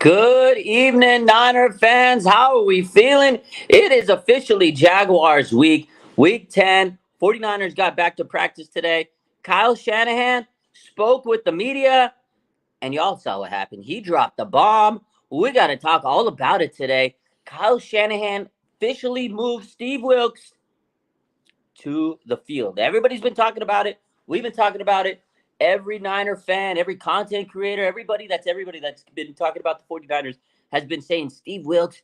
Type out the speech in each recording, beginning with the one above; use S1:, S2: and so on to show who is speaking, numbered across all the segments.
S1: Good evening, Niner fans. How are we feeling? It is officially Jaguars week, week 10. 49ers got back to practice today. Kyle Shanahan spoke with the media, and y'all saw what happened. He dropped the bomb. We got to talk all about it today. Kyle Shanahan officially moved Steve Wilks to the field. Everybody's been talking about it. We've been talking about it. Every Niner fan, every content creator, everybody that's been talking about the 49ers has been saying Steve Wilks,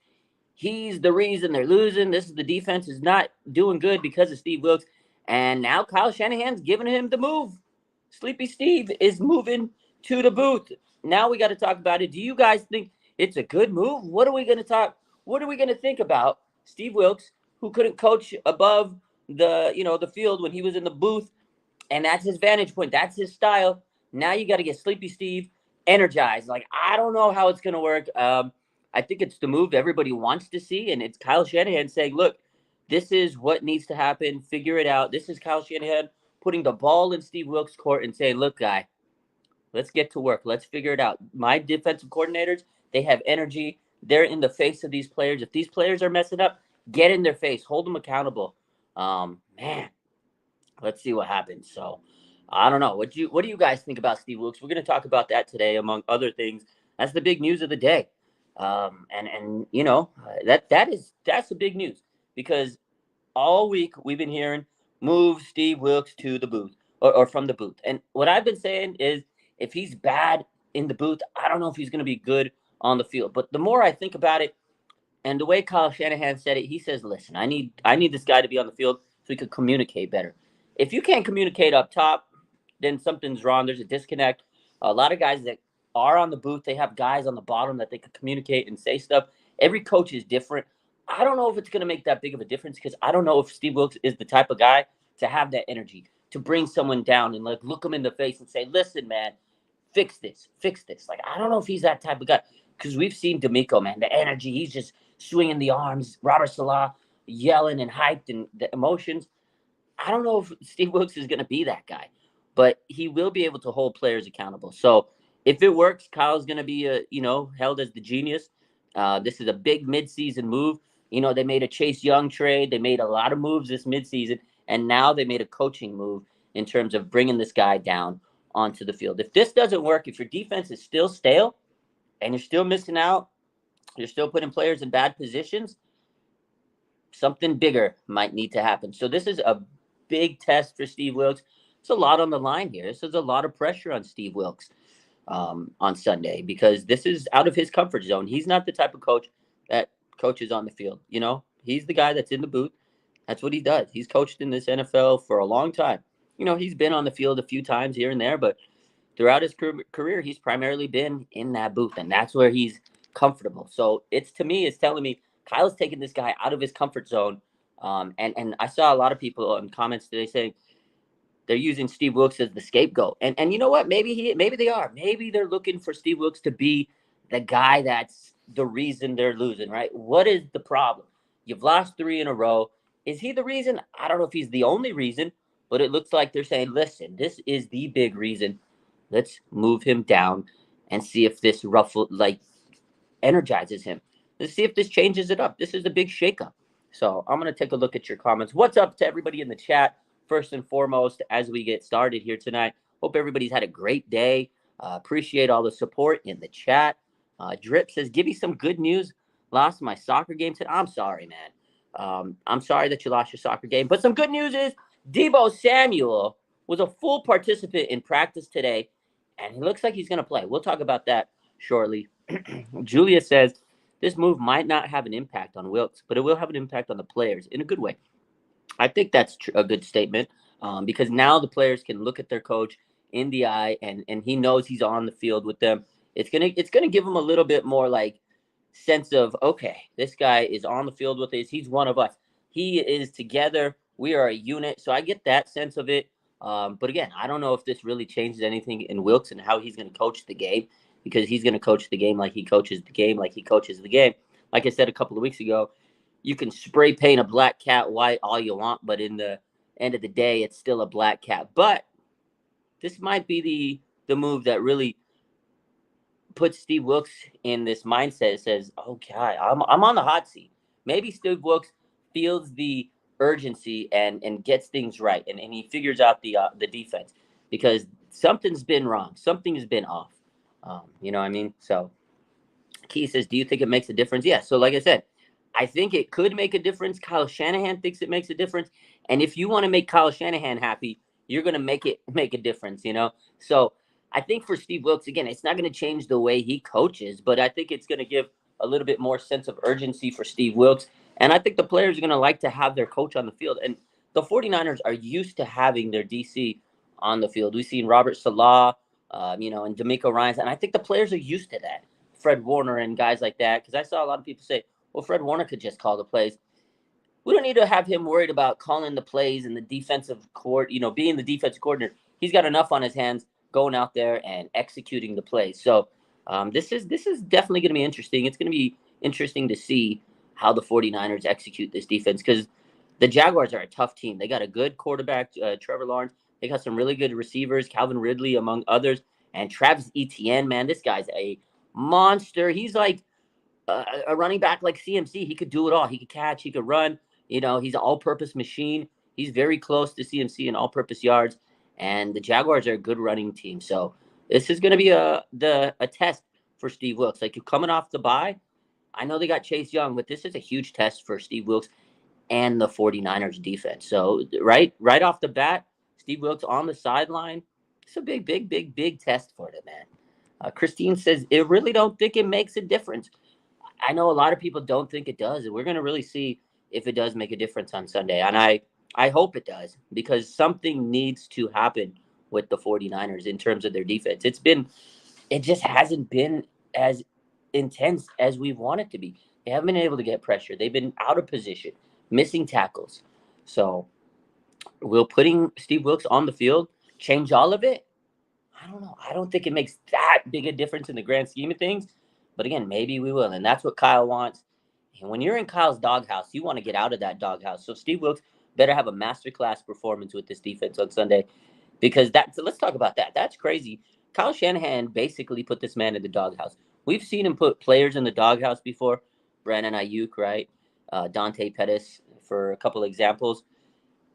S1: he's the reason they're losing. This is the defense is not doing good because of Steve Wilks. And now Kyle Shanahan's giving him the move. Sleepy Steve is moving to the booth. Now we got to talk about it. Do you guys think it's a good move? What are we going to talk? What are we going to think about Steve Wilks, who couldn't coach above the field when he was in the booth, and that's his vantage point, that's his style. Now you got to get Sleepy Steve energized. Like, I don't know how it's going to work. I think it's the move everybody wants to see, and it's Kyle Shanahan saying, look, this is what needs to happen, figure it out. This is Kyle Shanahan putting the ball in Steve Wilks' court and saying, look, guy, let's get to work, let's figure it out. My defensive coordinators, they have energy, they're in the face of these players. If these players are messing up, get in their face, hold them accountable. Man, let's see what happens. So I don't know. What do you guys think about Steve Wilks? We're going to talk about that today, among other things. That's the big news of the day. And that's the big news, because all week we've been hearing move Steve Wilks to the booth, or from the booth. And what I've been saying is, if he's bad in the booth, I don't know if he's going to be good on the field. But the more I think about it, and the way Kyle Shanahan said it, he says, listen, I need this guy to be on the field so he could communicate better. If you can't communicate up top, then something's wrong. There's a disconnect. A lot of guys that are on the booth, they have guys on the bottom that they could communicate and say stuff. Every coach is different. I don't know if it's going to make that big of a difference, because I don't know if Steve Wilks is the type of guy to have that energy, to bring someone down and like look them in the face and say, listen, man, fix this, fix this. Like, I don't know if he's that type of guy, because we've seen D'Amico, man, the energy. He's just swinging the arms. Robert Salah yelling and hyped, and the emotions. I don't know if Steve Wilks is going to be that guy, but he will be able to hold players accountable. So if it works, Kyle's going to be held as the genius. This is a big midseason move. They made a Chase Young trade. They made a lot of moves this midseason, and now they made a coaching move in terms of bringing this guy down onto the field. If this doesn't work, if your defense is still stale and you're still missing out, you're still putting players in bad positions, something bigger might need to happen. So this is a big test for Steve Wilks. It's a lot on the line here. This is a lot of pressure on Steve Wilks on Sunday, because this is out of his comfort zone. He's not the type of coach that coaches on the field. He's the guy that's in the booth. That's what he does. He's coached in this NFL for a long time. He's been on the field a few times here and there, but throughout his career, he's primarily been in that booth, and that's where he's comfortable. So it's telling me Kyle's taking this guy out of his comfort zone. And I saw a lot of people in comments today saying they're using Steve Wilks as the scapegoat. And you know what? Maybe they are. Maybe they're looking for Steve Wilks to be the guy that's the reason they're losing, right? What is the problem? You've lost 3 in a row. Is he the reason? I don't know if he's the only reason, but it looks like they're saying, listen, this is the big reason. Let's move him down and see if this energizes him. Let's see if this changes it up. This is a big shakeup. So I'm going to take a look at your comments. What's up to everybody in the chat? First and foremost, as we get started here tonight, hope everybody's had a great day. Appreciate all the support in the chat. Drip says, give me some good news. Lost my soccer game today. I'm sorry, man. I'm sorry that you lost your soccer game. But some good news is Debo Samuel was a full participant in practice today, and he looks like he's going to play. We'll talk about that shortly. Julia says, this move might not have an impact on Wilks, but it will have an impact on the players in a good way. I think that's a good statement, because now the players can look at their coach in the eye, and he knows he's on the field with them. It's gonna give him a little bit more like sense of, okay, this guy is on the field with us. He's one of us. He is together. We are a unit. So I get that sense of it. But again, I don't know if this really changes anything in Wilks and how he's going to coach the game, because he's going to coach the game like he coaches the game, like he coaches the game. Like I said a couple of weeks ago, you can spray paint a black cat white all you want, but in the end of the day, it's still a black cat. But this might be the move that really puts Steve Wilks in this mindset. It says, okay, I'm on the hot seat. Maybe Steve Wilks feels the urgency and gets things right, and he figures out the defense, because something's been wrong, something's been off. You know what I mean? So Key says, do you think it makes a difference? Yeah. So, like I said, I think it could make a difference. Kyle Shanahan thinks it makes a difference. And if you want to make Kyle Shanahan happy, you're going to make a difference, So I think for Steve Wilks, again, it's not going to change the way he coaches, but I think it's going to give a little bit more sense of urgency for Steve Wilks. And I think the players are going to like to have their coach on the field. And the 49ers are used to having their DC on the field. We've seen Robert Salah, and D'Amico Ryans, and I think the players are used to that. Fred Warner and guys like that, because I saw a lot of people say, well, Fred Warner could just call the plays. We don't need to have him worried about calling the plays and the defensive being the defensive coordinator. He's got enough on his hands going out there and executing the plays. So this is definitely going to be interesting. It's going to be interesting to see how the 49ers execute this defense, because the Jaguars are a tough team. They got a good quarterback, Trevor Lawrence. They got some really good receivers, Calvin Ridley among others, and Travis Etienne. Man, this guy's a monster. He's like a running back like CMC. He could do it all. He could catch. He could run. He's an all-purpose machine. He's very close to CMC in all-purpose yards. And the Jaguars are a good running team. So this is going to be a test for Steve Wilks. Like, coming off the bye, I know they got Chase Young, but this is a huge test for Steve Wilks and the 49ers defense. So right off the bat, Steve Wilks on the sideline. It's a big test for them, man. Christine says, I really don't think it makes a difference. I know a lot of people don't think it does, and we're going to really see if it does make a difference on Sunday. And I hope it does, because something needs to happen with the 49ers in terms of their defense. It just hasn't been as intense as we want it to be. They haven't been able to get pressure. They've been out of position, missing tackles. So will putting Steve Wilks on the field change all of it? I don't know. I don't think it makes that big a difference in the grand scheme of things. But again, maybe we will. And that's what Kyle wants. And when you're in Kyle's doghouse, you want to get out of that doghouse. So Steve Wilks better have a masterclass performance with this defense on Sunday, because let's talk about that. That's crazy. Kyle Shanahan basically put this man in the doghouse. We've seen him put players in the doghouse before. Brandon Ayuk, right? Dante Pettis, for a couple of examples.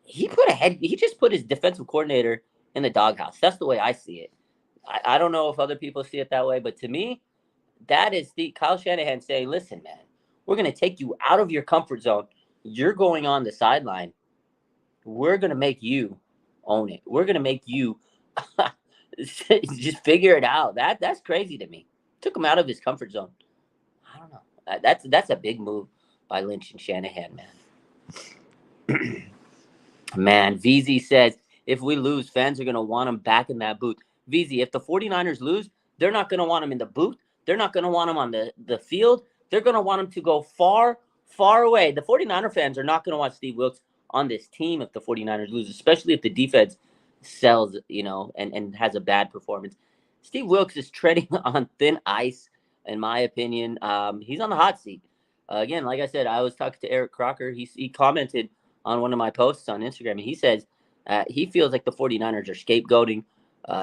S1: He just put his defensive coordinator in the doghouse. That's the way I see it. I don't know if other people see it that way, but to me, that is Kyle Shanahan saying, listen, man, we're going to take you out of your comfort zone. You're going on the sideline. We're going to make you own it. We're going to make you just figure it out. That's crazy to me. Took him out of his comfort zone. I don't know. That's a big move by Lynch and Shanahan, man. Man, VZ says, if we lose, fans are going to want him back in that booth. VZ, if the 49ers lose, they're not going to want him in the booth. They're not going to want him on the field. They're going to want him to go far, far away. The 49er fans are not going to want Steve Wilks on this team if the 49ers lose, especially if the defense sells, and has a bad performance. Steve Wilks is treading on thin ice, in my opinion. He's on the hot seat. Again, like I said, I was talking to Eric Crocker. He commented on one of my posts on Instagram, and he says he feels like the 49ers are scapegoating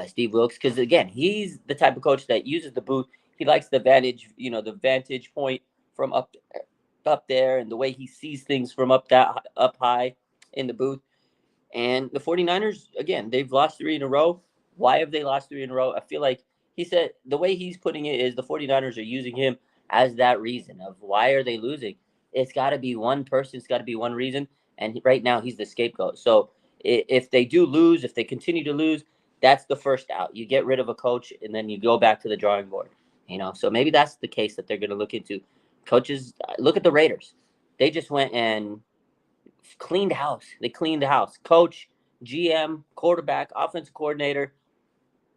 S1: Steve Wilks, because, again, he's the type of coach that uses the booth. He likes the vantage point from up there, and the way he sees things from up high in the booth. And the 49ers, again, they've lost 3 in a row. Why have they lost 3 in a row? I feel like he said the way he's putting it is the 49ers are using him as that reason of why are they losing. It's got to be one person. It's got to be one reason. And right now he's the scapegoat. So if they do lose, if they continue to lose, that's the first out. You get rid of a coach, and then you go back to the drawing board. So maybe that's the case that they're going to look into. Coaches, look at the Raiders. They just went and cleaned house. They cleaned the house. Coach, GM, quarterback, offensive coordinator,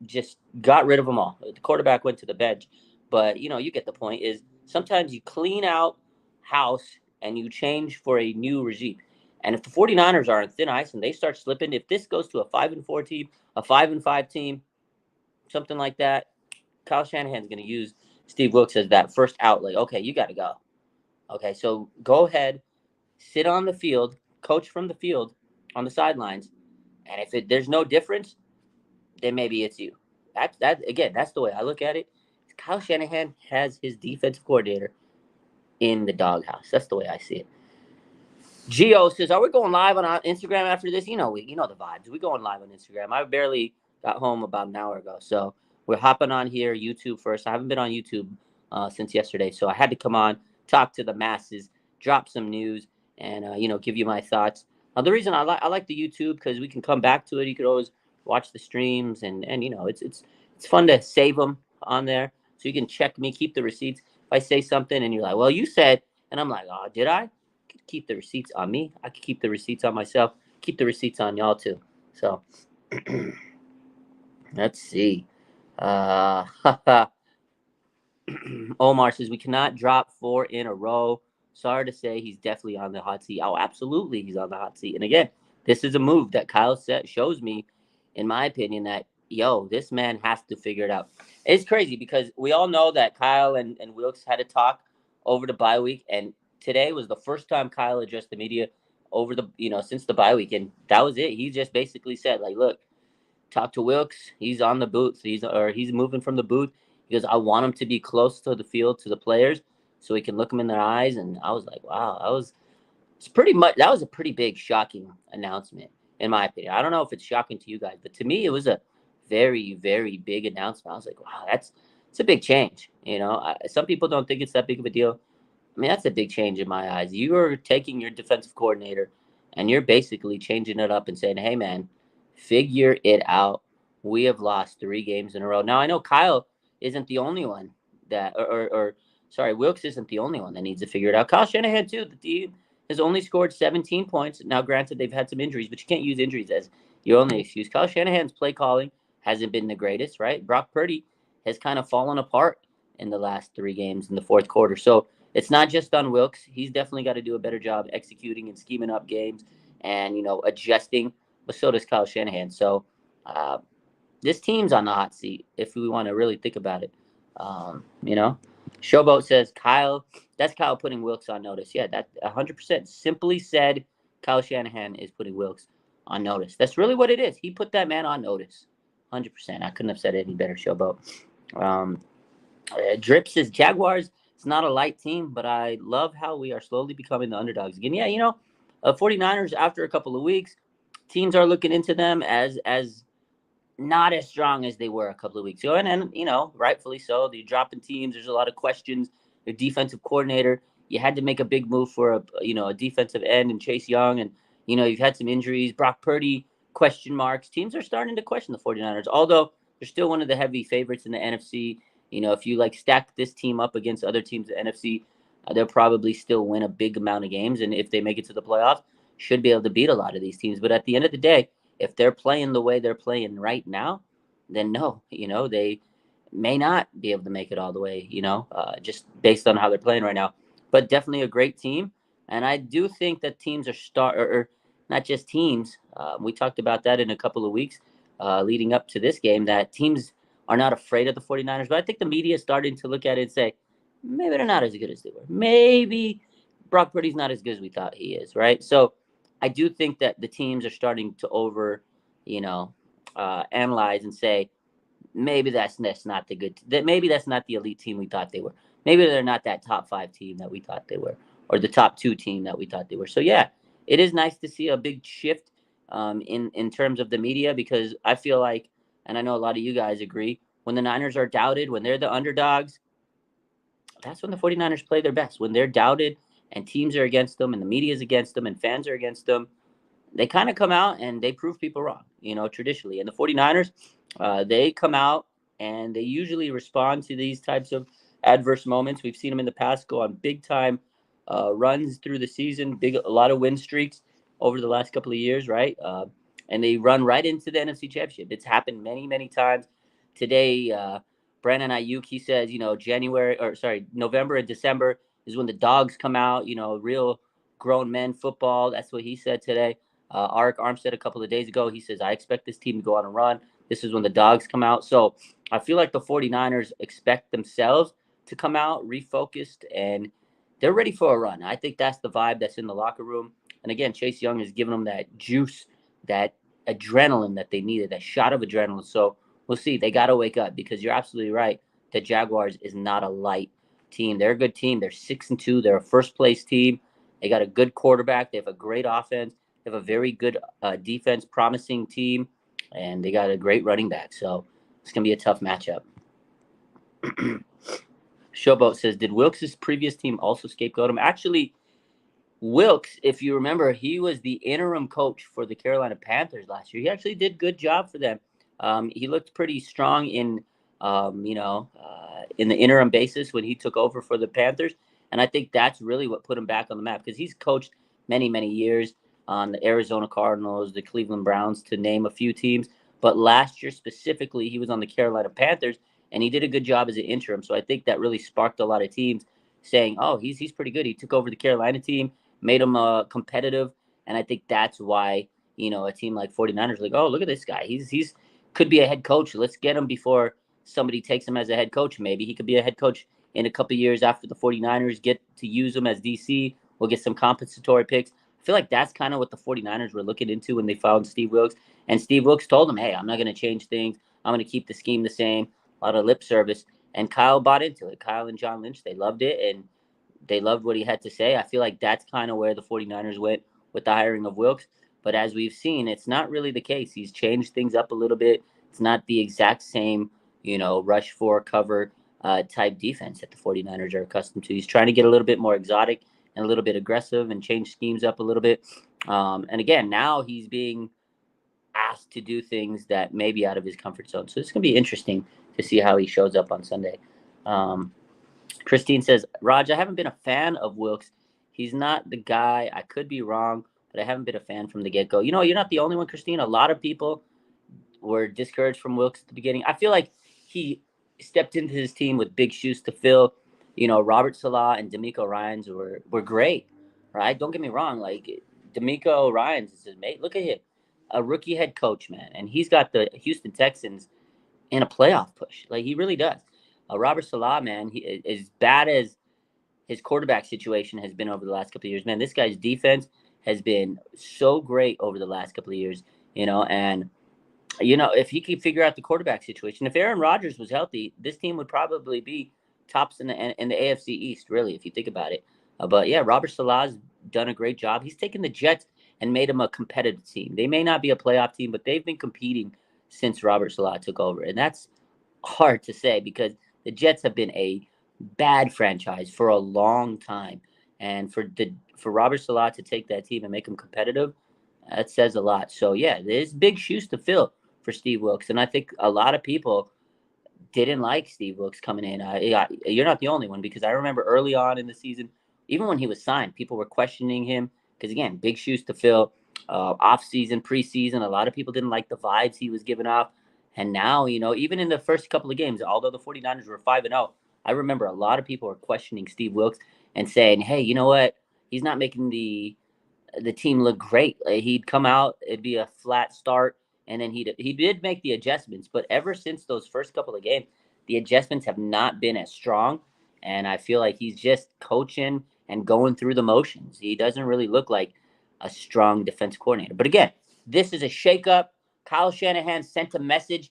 S1: just got rid of them all. The quarterback went to the bench. But, you get the point, is sometimes you clean out house and you change for a new regime. And if the 49ers are on thin ice and they start slipping, if this goes to a 5-4 team, a 5-5 team, something like that, Kyle Shanahan's going to use Steve Wilks as that first out. Like, okay, you got to go. Okay, so go ahead, sit on the field, coach from the field on the sidelines, and if there's no difference, then maybe it's you. That's the way I look at it. Kyle Shanahan has his defensive coordinator in the doghouse. That's the way I see it. Gio says, "Are we going live on Instagram after this?" You know the vibes. We going live on Instagram. I barely got home about an hour ago, so we're hopping on here. YouTube first. I haven't been on YouTube since yesterday, so I had to come on, talk to the masses, drop some news, and give you my thoughts. The reason I like the YouTube because we can come back to it. You could always watch the streams, and it's fun to save them on there, so you can check me, keep the receipts. If I say something and you're like, "Well, you said," and I'm like, "Oh, did I?" Keep the receipts on me. I can keep the receipts on myself. Keep the receipts on y'all too. So let's see. Uh, Omar says we cannot drop 4 in a row. Sorry to say, he's definitely on the hot seat. Oh, absolutely, he's on the hot seat. And again, this is a move that Kyle shows me, in my opinion, that this man has to figure it out. It's crazy because we all know that Kyle and Wilks had a talk over the bye week, and today was the first time Kyle addressed the media over the since the bye week, and that was it. He just basically said, like, look, talk to Wilks. He's on the booth. He's moving from the booth because I want him to be close to the field to the players so he can look them in their eyes. And I was like, wow, that was a pretty big shocking announcement in my opinion. I don't know if it's shocking to you guys, but to me it was a very, very big announcement. I was like, wow, it's a big change. Some people don't think it's that big of a deal. I mean, that's a big change in my eyes. You are taking your defensive coordinator and you're basically changing it up and saying, hey, man, figure it out. We have lost 3 games in a row. Now, I know Kyle isn't the only one Wilks isn't the only one that needs to figure it out. Kyle Shanahan, too. The team has only scored 17 points. Now, granted, they've had some injuries, but you can't use injuries as your only excuse. Kyle Shanahan's play calling hasn't been the greatest, right? Brock Purdy has kind of fallen apart in the last 3 games in the fourth quarter. So, it's not just on Wilks. He's definitely got to do a better job executing and scheming up games and, adjusting. But so does Kyle Shanahan. So this team's on the hot seat if we want to really think about it. Showboat says, that's Kyle putting Wilks on notice. Yeah, that 100% simply said Kyle Shanahan is putting Wilks on notice. That's really what it is. He put that man on notice. 100%. I couldn't have said it any better, Showboat. Drip says, Jaguars, it's not a light team, but I love how we are slowly becoming the underdogs again. Yeah, 49ers, after a couple of weeks, teams are looking into them as not as strong as they were a couple of weeks ago. And rightfully so. They're dropping teams. There's a lot of questions. Their defensive coordinator, you had to make a big move for a defensive end and Chase Young. And, you've had some injuries. Brock Purdy, question marks. Teams are starting to question the 49ers, although they're still one of the heavy favorites in the NFC. If you stack this team up against other teams in the NFC, they'll probably still win a big amount of games. And if they make it to the playoffs, should be able to beat a lot of these teams. But at the end of the day, if they're playing the way they're playing right now, then no, they may not be able to make it all the way, just based on how they're playing right now. But definitely a great team. And I do think that teams are not just teams. We talked about that in a couple of weeks leading up to this game, that teams are not afraid of the 49ers. But I think the media is starting to look at it and say, maybe they're not as good as they were. Maybe Brock Purdy's not as good as we thought he is, right? So I do think that the teams are starting to analyze and say, maybe that's not the maybe that's not the elite team we thought they were. Maybe they're not that top 5 team that we thought they were, or the top 2 team that we thought they were. So yeah, it is nice to see a big shift in terms of the media, because I feel like, and I know a lot of you guys agree, when the Niners are doubted, when they're the underdogs, that's when the 49ers play their best. When they're doubted and teams are against them and the media is against them and fans are against them, they kind of come out and they prove people wrong, traditionally. And the 49ers, they come out and they usually respond to these types of adverse moments. We've seen them in the past go on big time runs through the season, a lot of win streaks over the last couple of years, right? And they run right into the NFC Championship. It's happened many, many times. Today, Brandon Ayuk, he says, November and December is when the dogs come out, real grown men football. That's what he said today. Arik Armstead a couple of days ago, he says, I expect this team to go on a run. This is when the dogs come out. So I feel like the 49ers expect themselves to come out refocused, and they're ready for a run. I think that's the vibe that's in the locker room. And again, Chase Young has given them that juice, that adrenaline that they needed, that shot of adrenaline. So we'll see. They got to wake up, because you're absolutely right. the Jaguars is not a light team. They're a good team. They're 6-2. They're a first place team. They got a good quarterback. They have a great offense. They have a very good defense, promising team, and they got a great running back. So it's gonna be a tough matchup. Showboat says, did Wilks' previous team also scapegoat him? Actually, Wilks, if you remember, he was the interim coach for the Carolina Panthers last year. He actually did a good job for them. He looked pretty strong in the interim basis when he took over for the Panthers, and I think that's really what put him back on the map because he's coached many, many years on the Arizona Cardinals, the Cleveland Browns, to name a few teams. But last year specifically, he was on the Carolina Panthers, and he did a good job as an interim. So I think that really sparked a lot of teams saying, "Oh, he's pretty good." He took over the Carolina team, made them competitive. And I think that's why, a team like 49ers like, oh, look at this guy. He's could be a head coach. Let's get him before somebody takes him as a head coach. Maybe he could be a head coach in a couple of years after the 49ers get to use him as DC. We'll get some compensatory picks. I feel like that's kind of what the 49ers were looking into when they found Steve Wilks. And Steve Wilks told them, hey, I'm not going to change things. I'm going to keep the scheme the same. A lot of lip service. And Kyle bought into it. Kyle and John Lynch, they loved it. And they loved what he had to say. I feel like that's kind of where the 49ers went with the hiring of Wilks. But as we've seen, it's not really the case. He's changed things up a little bit. It's not the exact same, rush for cover type defense that the 49ers are accustomed to. He's trying to get a little bit more exotic and a little bit aggressive and change schemes up a little bit. And again, now he's being asked to do things that may be out of his comfort zone. So it's going to be interesting to see how he shows up on Sunday. Christine says, Raj, I haven't been a fan of Wilks. He's not the guy. I could be wrong, but I haven't been a fan from the get-go. You're not the only one, Christine. A lot of people were discouraged from Wilks at the beginning. I feel like he stepped into his team with big shoes to fill. Robert Salah and D'Amico Ryans were great, right? Don't get me wrong. Like, D'Amico Ryans is his mate. Look at him. A rookie head coach, man. And he's got the Houston Texans in a playoff push. Like, he really does. Robert Salah, man, as bad as his quarterback situation has been over the last couple of years, man, this guy's defense has been so great over the last couple of years, and if he could figure out the quarterback situation, if Aaron Rodgers was healthy, this team would probably be tops in the AFC East, really, if you think about it. But yeah, Robert Salah's done a great job. He's taken the Jets and made them a competitive team. They may not be a playoff team, but they've been competing since Robert Salah took over, and that's hard to say because the Jets have been a bad franchise for a long time, and for Robert Salah to take that team and make them competitive, that says a lot. So yeah, there's big shoes to fill for Steve Wilks, and I think a lot of people didn't like Steve Wilks coming in. You're not the only one because I remember early on in the season, even when he was signed, people were questioning him because again, big shoes to fill. Off season, preseason, a lot of people didn't like the vibes he was giving off. And now, even in the first couple of games, although the 49ers were 5-0, I remember a lot of people were questioning Steve Wilks and saying, hey, you know what? He's not making the team look great. He'd come out, it'd be a flat start, and then he did make the adjustments. But ever since those first couple of games, the adjustments have not been as strong. And I feel like he's just coaching and going through the motions. He doesn't really look like a strong defense coordinator. But again, this is a shakeup. Kyle Shanahan sent a message.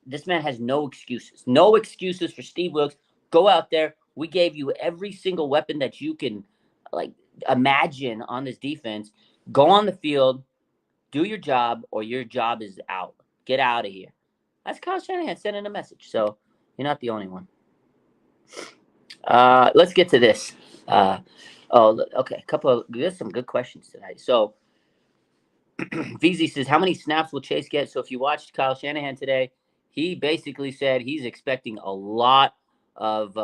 S1: This man has no excuses. No excuses for Steve Wilks. Go out there. We gave you every single weapon that you can imagine on this defense. Go on the field, do your job, or your job is out. Get out of here. That's Kyle Shanahan sending a message. So you're not the only one. Let's get to this. Okay. There's some good questions tonight. So VZ says, how many snaps will Chase get? So if you watched Kyle Shanahan today, he basically said he's expecting a lot of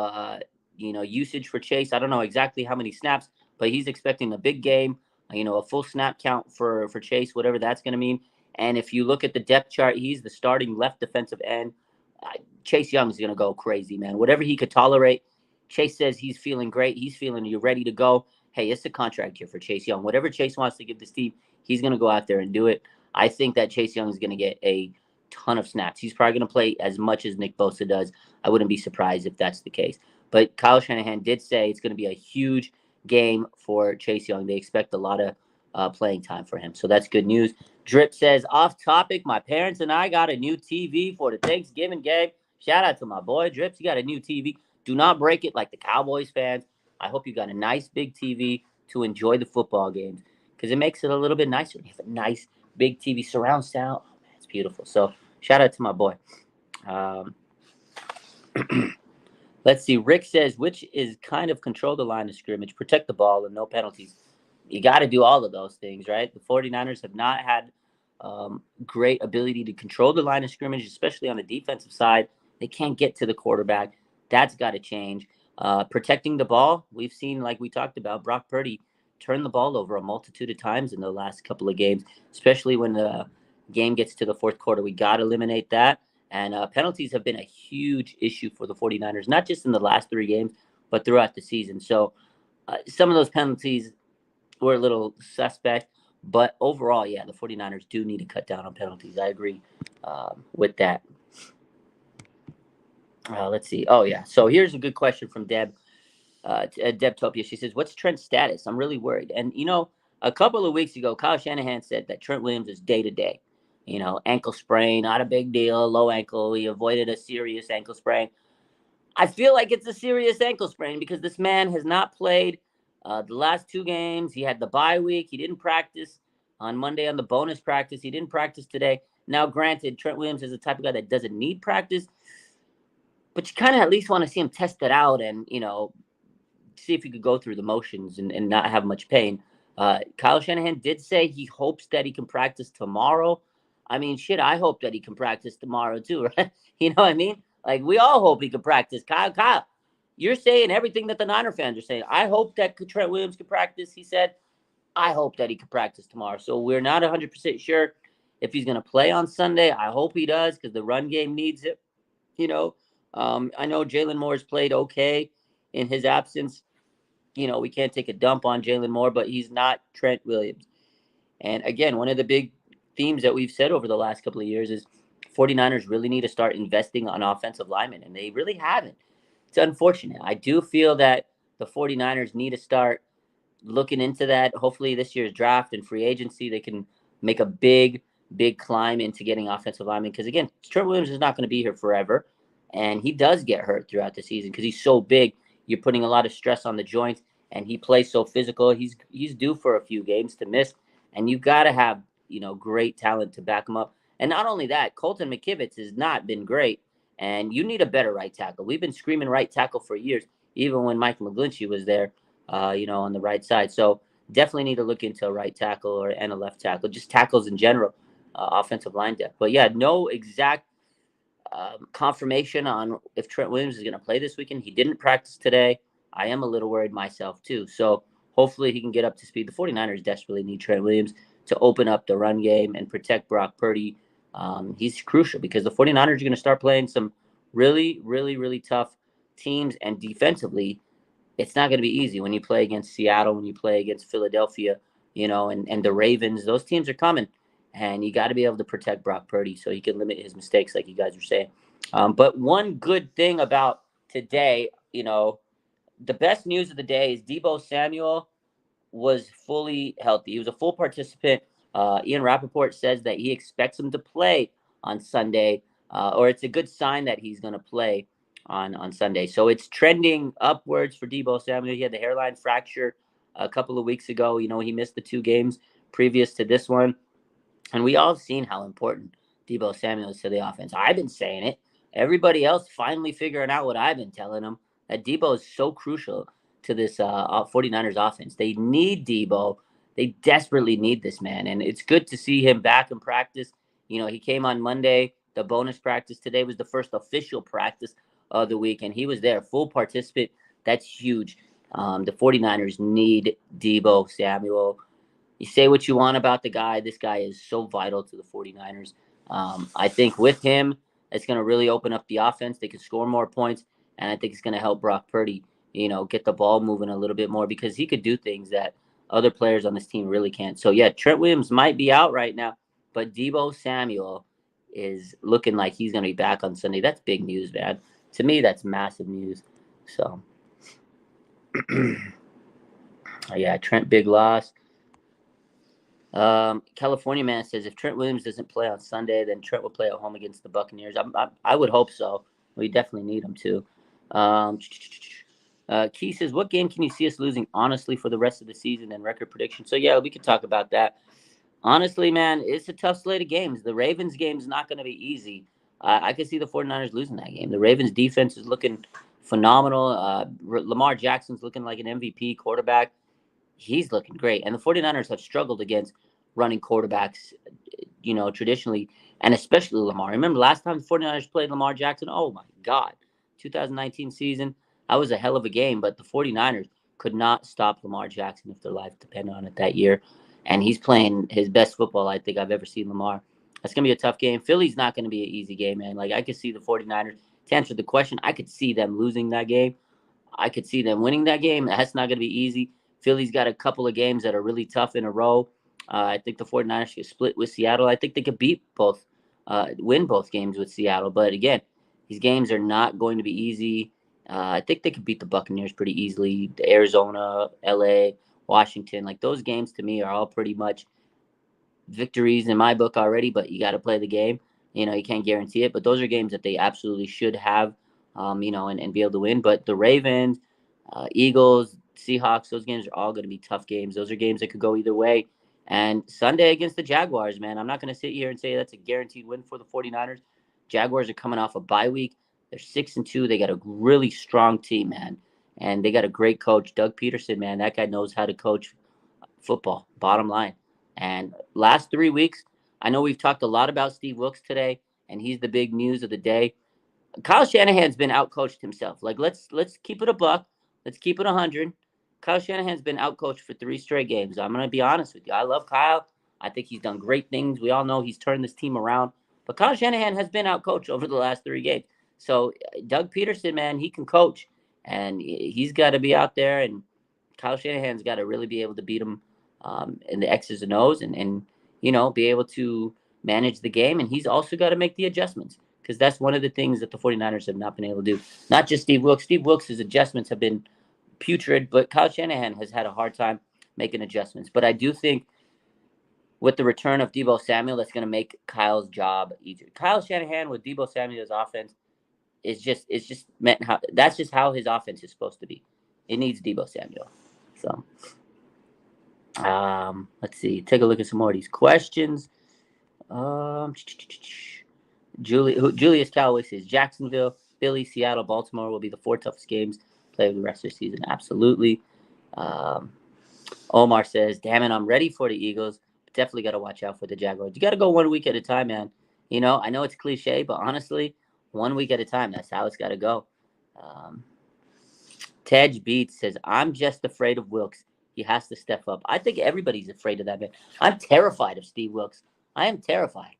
S1: usage for Chase. I don't know exactly how many snaps, but he's expecting a big game, a full snap count for Chase, whatever that's going to mean. And if you look at the depth chart, he's the starting left defensive end. Chase Young is going to go crazy, man. Whatever he could tolerate, Chase says he's feeling great. He's feeling you're ready to go. Hey, it's a contract year for Chase Young. Whatever Chase wants to give this team, he's going to go out there and do it. I think that Chase Young is going to get a ton of snaps. He's probably going to play as much as Nick Bosa does. I wouldn't be surprised if that's the case. But Kyle Shanahan did say it's going to be a huge game for Chase Young. They expect a lot of playing time for him. So that's good news. Drip says, off topic, my parents and I got a new TV for the Thanksgiving game. Shout out to my boy Drips. You got a new TV. Do not break it like the Cowboys fans. I hope you got a nice big TV to enjoy the football games because it makes it a little bit nicer when you have a nice big TV surround sound. Oh, man, it's beautiful. So shout out to my boy. Um, Let's see. Rick says, which is kind of control the line of scrimmage, protect the ball, and no penalties. You got to do all of those things, right? The 49ers have not had great ability to control the line of scrimmage, especially on the defensive side. They can't get to the quarterback. That's got to change. Protecting the ball, we've seen, like we talked about, Brock Purdy turn the ball over a multitude of times in the last couple of games, especially when the game gets to the fourth quarter. We got to eliminate that. And penalties have been a huge issue for the 49ers, not just in the last 3 games, but throughout the season. So some of those penalties were a little suspect. But overall, yeah, the 49ers do need to cut down on penalties. I agree with that. Let's see. Oh, yeah. So here's a good question from Deb. Debtopia. She says, what's Trent's status? I'm really worried. And, a couple of weeks ago, Kyle Shanahan said that Trent Williams is day to day. Ankle sprain, not a big deal, low ankle. He avoided a serious ankle sprain. I feel like it's a serious ankle sprain because this man has not played the last 2 games. He had the bye week. He didn't practice on Monday on the bonus practice. He didn't practice today. Now, granted, Trent Williams is the type of guy that doesn't need practice, but you kind of at least want to see him test it out and, see if he could go through the motions and not have much pain. Kyle Shanahan did say he hopes that he can practice tomorrow. I mean, shit, I hope that he can practice tomorrow too, right? You know what I mean? Like, we all hope he can practice. Kyle, you're saying everything that the Niner fans are saying. I hope that Trent Williams can practice, he said. I hope that he can practice tomorrow. So we're not 100% sure if he's going to play on Sunday. I hope he does because the run game needs it. I know Jalen Moore's played okay in his absence. We can't take a dump on Jalen Moore, but he's not Trent Williams. And again, one of the big themes that we've said over the last couple of years is 49ers really need to start investing on offensive linemen, and they really haven't. It's unfortunate. I do feel that the 49ers need to start looking into that. Hopefully this year's draft and free agency, they can make a big climb into getting offensive linemen. Because again, Trent Williams is not going to be here forever. And he does get hurt throughout the season because he's so big. You're putting a lot of stress on the joints, and he plays so physical. He's due for a few games to miss. And you got to have, great talent to back him up. And not only that, Colton McKivitz has not been great. And you need a better right tackle. We've been screaming right tackle for years, even when Mike McGlinchey was there. On the right side. So definitely need to look into a right tackle and a left tackle, just tackles in general, offensive line depth. But yeah, no exact confirmation on if Trent Williams is going to play this weekend. He didn't practice today. I am a little worried myself too. So hopefully he can get up to speed. The 49ers desperately need Trent Williams to open up the run game and protect Brock Purdy. He's crucial because the 49ers are going to start playing some really, really, really tough teams, and defensively, it's not going to be easy when you play against Seattle, when you play against Philadelphia, and the Ravens. Those teams are coming, and you got to be able to protect Brock Purdy so he can limit his mistakes, like you guys were saying. But one good thing about today, the best news of the day is Debo Samuel was fully healthy. He was a full participant. Ian Rappaport says that he expects him to play on Sunday, or it's a good sign that he's going to play on Sunday. So it's trending upwards for Debo Samuel. He had the hairline fracture a couple of weeks ago. He missed the 2 games previous to this one. And we all have seen how important Debo Samuel is to the offense. I've been saying it. Everybody else finally figuring out what I've been telling them, that Debo is so crucial to this 49ers offense. They need Debo. They desperately need this man. And it's good to see him back in practice. He came on Monday. The bonus practice today was the first official practice of the week, and he was there, full participant. That's huge. The 49ers need Debo Samuel. You say what you want about the guy. This guy is so vital to the 49ers. I think with him, it's going to really open up the offense. They can score more points, and I think it's going to help Brock Purdy, get the ball moving a little bit more because he could do things that other players on this team really can't. So, yeah, Trent Williams might be out right now, but Debo Samuel is looking like he's going to be back on Sunday. That's big news, man. To me, that's massive news. So, yeah, Trent, big loss. California man says if Trent Williams doesn't play on Sunday, then Trent will play at home against the Buccaneers. I would hope so. We definitely need him to. Um, Key says, what game can you see us losing honestly for the rest of the season and record prediction? So, yeah, we could talk about that. Honestly, man, it's a tough slate of games. The Ravens game is not going to be easy. I could see the 49ers losing that game. The Ravens defense is looking phenomenal. Lamar Jackson's looking like an MVP quarterback. He's looking great. And the 49ers have struggled against running quarterbacks, traditionally, and especially Lamar. Remember last time the 49ers played Lamar Jackson? Oh, my God. 2019 season, that was a hell of a game, but the 49ers could not stop Lamar Jackson if their life depended on it that year. And he's playing his best football I think I've ever seen Lamar. That's going to be a tough game. Philly's not going to be an easy game, man. Like, I could see the 49ers, to answer the question, I could see them losing that game. I could see them winning that game. That's not going to be easy. Philly's got a couple of games that are really tough in a row. I think the 49ers could split with Seattle. I think they could win both games with Seattle. But again, these games are not going to be easy. I think they could beat the Buccaneers pretty easily. The Arizona, LA, Washington, like those games to me are all pretty much victories in my book already, but you got to play the game. You can't guarantee it, but those are games that they absolutely should have, and be able to win. But the Ravens, Eagles, Seahawks, those games are all going to be tough games. Those are games that could go either way. And Sunday against the Jaguars, man, I'm not going to sit here and say that's a guaranteed win for the 49ers. Jaguars are coming off a bye week. They're 6-2. They got a really strong team, man. And they got a great coach, Doug Peterson, man. That guy knows how to coach football, bottom line. And last 3 weeks, I know we've talked a lot about Steve Wilks today, and he's the big news of the day. Kyle Shanahan's been outcoached himself. Like, let's keep it a buck. Let's keep it 100. Kyle Shanahan's been outcoached for 3 straight games. I'm going to be honest with you. I love Kyle. I think he's done great things. We all know he's turned this team around. But Kyle Shanahan has been outcoached over the last 3 games. So Doug Peterson, man, he can coach. And he's got to be out there. And Kyle Shanahan's got to really be able to beat him in the X's and O's and be able to manage the game. And he's also got to make the adjustments, because that's one of the things that the 49ers have not been able to do. Not just Steve Wilks. Steve Wilks' adjustments have been putrid, but Kyle Shanahan has had a hard time making adjustments. But I do think with the return of Debo Samuel, that's going to make Kyle's job easier. Kyle Shanahan with Debo Samuel's offense it's just meant how that's just how his offense is supposed to be. It needs Debo Samuel. So let's see. Take a look at some more of these questions. Julius Callaway says Jacksonville, Philly, Seattle, Baltimore will be the 4 toughest games played the rest of the season. Absolutely. Omar says, damn it, I'm ready for the Eagles. Definitely got to watch out for the Jaguars. You got to go 1 week at a time, man. I know it's cliche, but honestly, 1 week at a time. That's how it's got to go. Tej Beats says, I'm just afraid of Wilks. He has to step up. I think everybody's afraid of that man. I'm terrified of Steve Wilks. I am terrified.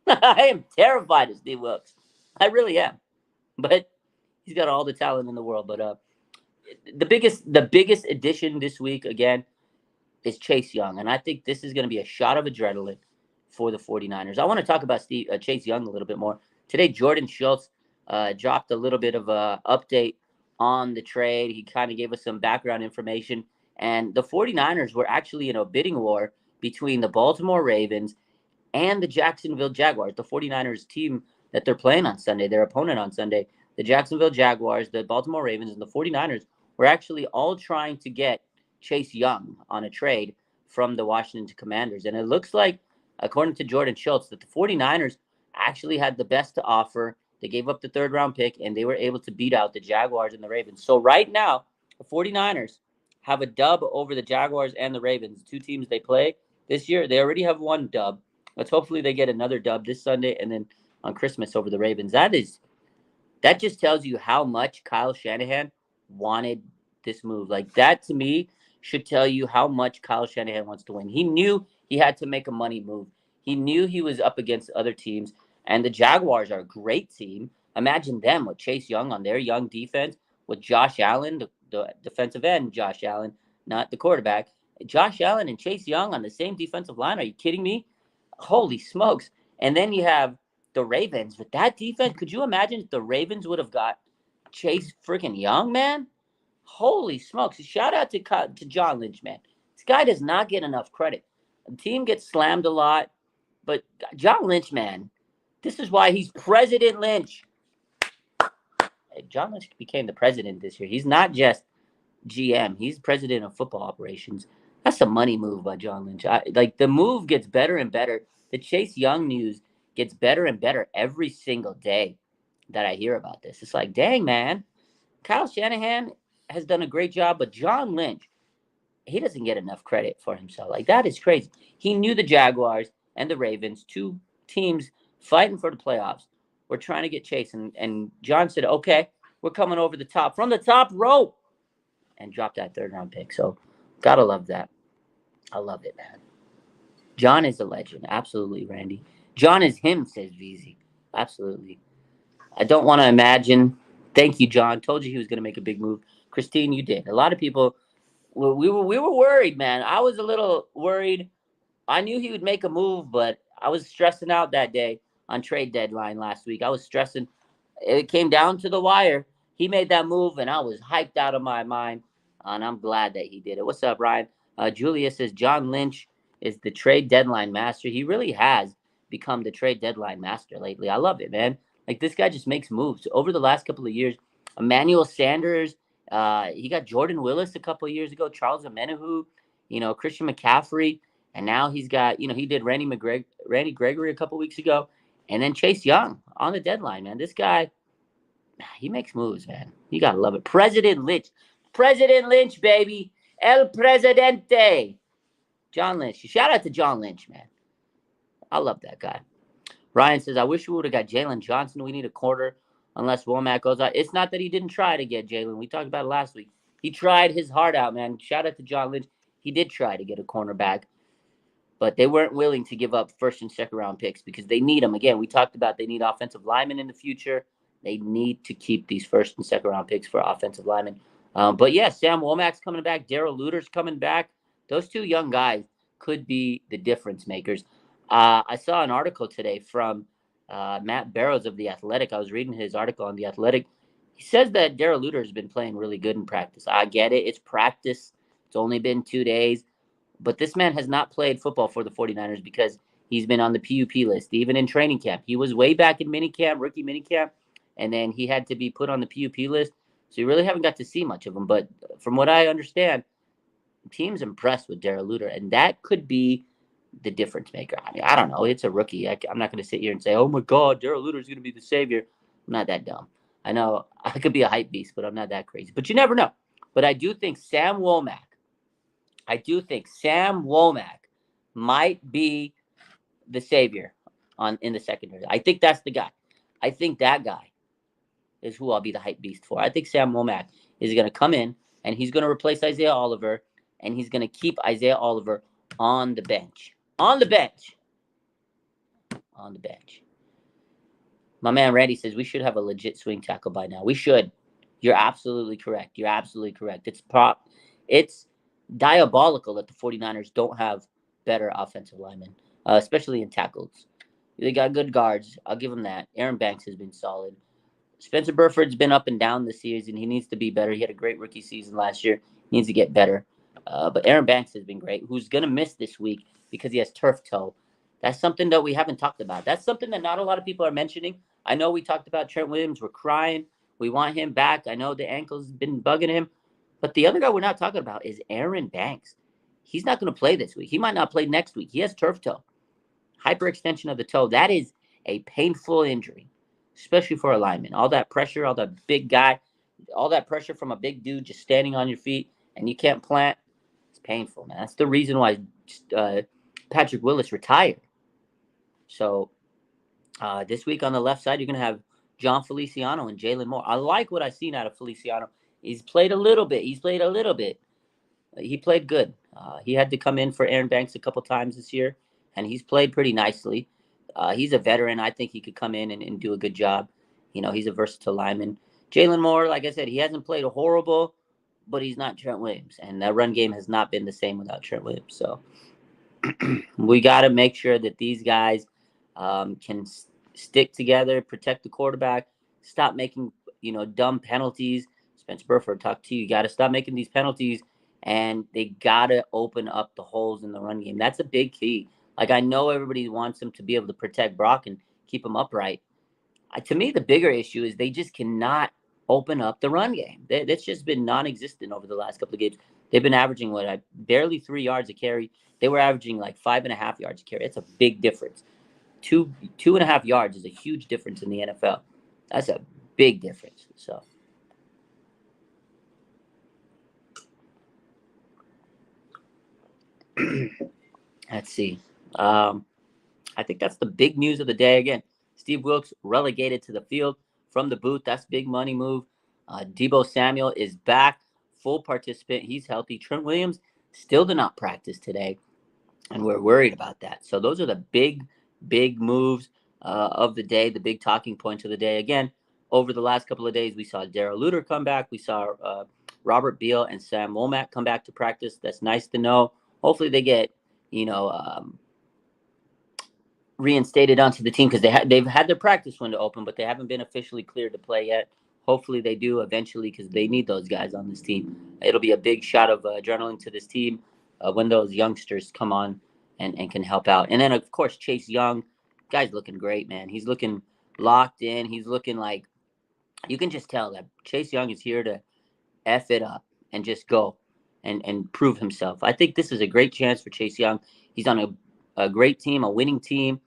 S1: I am terrified of Steve Wilks. I really am. But he's got all the talent in the world. But the biggest addition this week, again, is Chase Young. And I think this is going to be a shot of adrenaline for the 49ers. I want to talk about Chase Young a little bit more. Today, Jordan Schultz dropped a little bit of an update on the trade. He kind of gave us some background information. And the 49ers were actually in a bidding war between the Baltimore Ravens and the Jacksonville Jaguars, the 49ers team that they're playing on Sunday, their opponent on Sunday. The Jacksonville Jaguars, the Baltimore Ravens, and the 49ers were actually all trying to get Chase Young on a trade from the Washington Commanders. And it looks like, according to Jordan Schultz, that the 49ers actually had the best to offer. They gave up the 3rd-round pick, and they were able to beat out the Jaguars and the Ravens. So right now, the 49ers have a dub over the Jaguars and the Ravens, 2 teams they play this year. They already have 1 dub. Let's hopefully they get another dub this Sunday and then on Christmas over the Ravens. That just tells you how much Kyle Shanahan wanted this move. Like, that to me should tell you how much Kyle Shanahan wants to win. He knew he had to make a money move. He knew he was up against other teams, and the Jaguars are a great team. Imagine them with Chase Young on their young defense, with Josh Allen, the defensive end, Josh Allen, not the quarterback. Josh Allen and Chase Young on the same defensive line. Are you kidding me? Holy smokes. And then you have the Ravens. With that defense, could you imagine if the Ravens would have got Chase freaking Young, man? Holy smokes. Shout out to John Lynch, man. This guy does not get enough credit. The team gets slammed a lot, but John Lynch, man, this is why he's President Lynch. Like John Lynch became the president this year. He's not just GM. He's president of football operations. That's a money move by John Lynch. Like the move gets better and better. The Chase Young news gets better and better every single day that I hear about this. It's like, dang, man, Kyle Shanahan has done a great job, but John Lynch, he doesn't get enough credit for himself. Like that is crazy. He knew the Jaguars and the Ravens, two teams fighting for the playoffs, were trying to get Chase, and John said, "Okay, we're coming over the top from the top rope," and dropped that third round pick. So, gotta love that. I love it, man. John is a legend, absolutely, Randy. John is him, says VZ. Absolutely. I don't want to imagine. Thank you, John. Told you he was going to make a big move. Christine, you did. A lot of people. Well, we were worried, man. I was a little worried. I knew he would make a move, but I was stressing out that day on trade deadline last week. I was stressing. It came down to the wire. He made that move, and I was hyped out of my mind, and I'm glad that he did it. What's up, Ryan? Julia says John Lynch is the trade deadline master. He really has become the trade deadline master lately. I love it, man. Like this guy just makes moves. Over the last couple of years, Emmanuel Sanders, he got Jordan Willis a couple of years ago, Charles Omenihu, Christian McCaffrey, and now he's got, he did Randy Gregory a couple weeks ago, and then Chase Young on the deadline, man. This guy, he makes moves, man. You gotta love it. President Lynch, baby. El Presidente. John Lynch. Shout out to John Lynch, man. I love that guy. Ryan says, I wish we would have got Jalen Johnson. We need a quarter unless Womack goes out. It's not that he didn't try to get Jalen. We talked about it last week. He tried his heart out, man. Shout out to John Lynch. He did try to get a cornerback, but they weren't willing to give up first and second round picks because they need them. Again, we talked about they need offensive linemen in the future. They need to keep these first and second round picks for offensive linemen. But yeah, Sam Womack's coming back. Darrell Luter's coming back. Those two young guys could be the difference makers. I saw an article today from Matt Barrows of The Athletic. I was reading his article on The Athletic. He says that Darrell Luter has been playing really good in practice. I get it. It's practice. It's only been 2 days. But this man has not played football for the 49ers because he's been on the PUP list, even in training camp. He was way back in minicamp, rookie minicamp, and then he had to be put on the PUP list. So you really haven't got to see much of him. But from what I understand, the team's impressed with Darrell Luter, and that could be the difference maker. I mean, I don't know. It's a rookie. I'm not going to sit here and say, oh, my God, Darrell Luter is going to be the savior. I'm not that dumb. I know I could be a hype beast, but I'm not that crazy. But you never know. But I do think Sam Womack might be the savior in the secondary. I think that's the guy. I think that guy is who I'll be the hype beast for. I think Sam Womack is going to come in, and he's going to replace Isaiah Oliver, and he's going to keep Isaiah Oliver on the bench. On the bench. My man Randy says we should have a legit swing tackle by now. We should. You're absolutely correct. It's diabolical that the 49ers don't have better offensive linemen, especially in tackles. They got good guards. I'll give them that. Aaron Banks has been solid. Spencer Burford's been up and down this season. He needs to be better. He had a great rookie season last year. He needs to get better. But Aaron Banks has been great, who's going to miss this week because he has turf toe. That's something that we haven't talked about. That's something that not a lot of people are mentioning. I know we talked about Trent Williams. We're crying. We want him back. I know the ankle's been bugging him. But the other guy we're not talking about is Aaron Banks. He's not going to play this week. He might not play next week. He has turf toe. Hyperextension of the toe. That is a painful injury, especially for a lineman. All that pressure, all that big guy, all that pressure from a big dude just standing on your feet and you can't plant. It's painful, man. That's the reason why Patrick Willis retired. So this week on the left side, you're going to have John Feliciano and Jalen Moore. I like what I've seen out of Feliciano. He's played a little bit. He played good. He had to come in for Aaron Banks a couple times this year, and he's played pretty nicely. He's a veteran. I think he could come in and do a good job. He's a versatile lineman. Jalen Moore, like I said, he hasn't played horrible, but he's not Trent Williams, and that run game has not been the same without Trent Williams. So we got to make sure that these guys can stick together, protect the quarterback, stop making dumb penalties. Spencer Burford talked to you. You got to stop making these penalties, and they got to open up the holes in the run game. That's a big key. Like, I know everybody wants them to be able to protect Brock and keep him upright. To me, the bigger issue is they just cannot open up the run game. That's just been non-existent over the last couple of games. They've been averaging barely 3 yards a carry. They were averaging like 5.5 yards a carry. It's a big difference. 2.5 yards is a huge difference in the NFL. That's a big difference. So. Let's see. I think that's the big news of the day. Again, Steve Wilks relegated to the field from the booth. That's big money move. Debo Samuel is back, full participant. He's healthy. Trent Williams still did not practice today, and we're worried about that. So those are the big moves of the day, the big talking points of the day. Again, over the last couple of days, we saw Darrell Luter come back. We saw Robert Beal and Sam Womack come back to practice. That's nice to know. Hopefully they get, reinstated onto the team because they've had their practice window open, but they haven't been officially cleared to play yet. Hopefully they do eventually because they need those guys on this team. It'll be a big shot of adrenaline to this team when those youngsters come on and can help out. And then, of course, Chase Young, guy's looking great, man. He's looking locked in. He's looking like you can just tell that Chase Young is here to F it up and just go and prove himself. I think this is a great chance for Chase Young. He's on a great team, a winning team,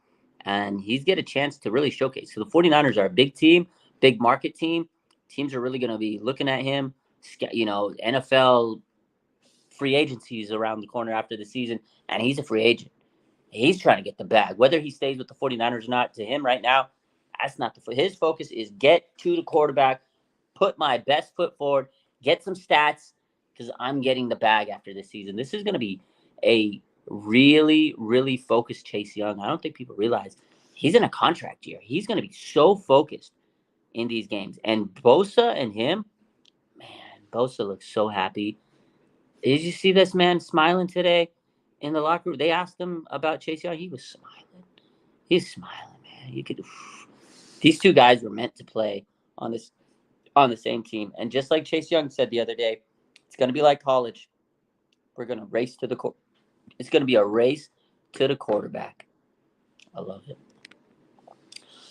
S1: and he's get a chance to really showcase. So the 49ers are a big team, big market team. Teams are really going to be looking at him. NFL free agencies around the corner after the season, and he's a free agent. He's trying to get the bag. Whether he stays with the 49ers or not, to him right now, that's not his focus is get to the quarterback, put my best foot forward, get some stats, because I'm getting the bag after this season. This is going to be a really, really focused Chase Young. I don't think people realize he's in a contract year. He's going to be so focused in these games. And Bosa and him, man, Bosa looks so happy. Did you see this man smiling today in the locker room? They asked him about Chase Young. He was smiling. He's smiling, man. You could. These two guys were meant to play on the same team. And just like Chase Young said the other day, it's going to be like college. We're going to race to the court. It's going to be a race to the quarterback. I love it.